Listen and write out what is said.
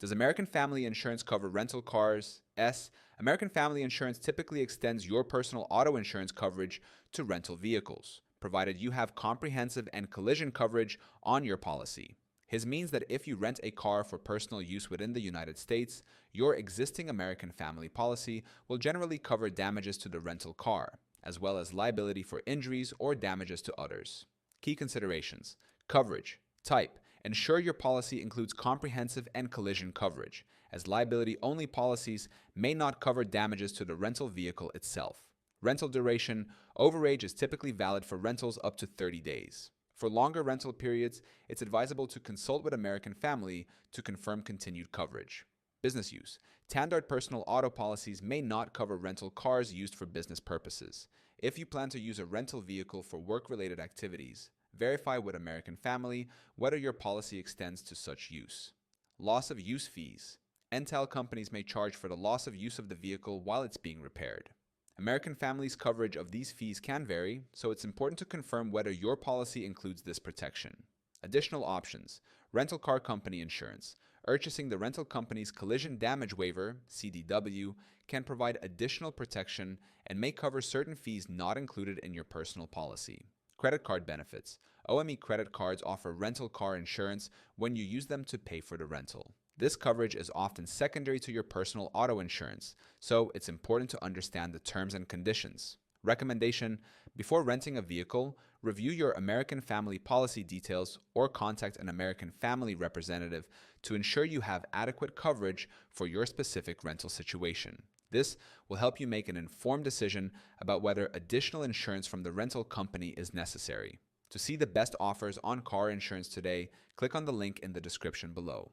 Does American Family Insurance cover rental cars? S. American Family Insurance typically extends your personal auto insurance coverage to rental vehicles, provided you have comprehensive and collision coverage on your policy. His means that if you rent a car for personal use within the United States, your existing American Family policy will generally cover damages to the rental car, as well as liability for injuries or damages to others. Key considerations: coverage, type. Ensure your policy includes comprehensive and collision coverage, as liability-only policies may not cover damages to the rental vehicle itself. Rental duration: overage is typically valid for rentals up to 30 days. For longer rental periods, it's advisable to consult with American Family to confirm continued coverage. Business use: standard personal auto policies may not cover rental cars used for business purposes. If you plan to use a rental vehicle for work-related activities, verify with American Family whether your policy extends to such use. Loss of use fees: Entel companies may charge for the loss of use of the vehicle while it's being repaired. American Family's coverage of these fees can vary, so it's important to confirm whether your policy includes this protection. Additional options: rental car company insurance. Purchasing the rental company's collision damage waiver, CDW, can provide additional protection and may cover certain fees not included in your personal policy. Credit card benefits: OME credit cards offer rental car insurance when you use them to pay for the rental. This coverage is often secondary to your personal auto insurance, so it's important to understand the terms and conditions. Recommendation: before renting a vehicle, review your American Family policy details or contact an American Family representative to ensure you have adequate coverage for your specific rental situation. This will help you make an informed decision about whether additional insurance from the rental company is necessary. To see the best offers on car insurance today, click on the link in the description below.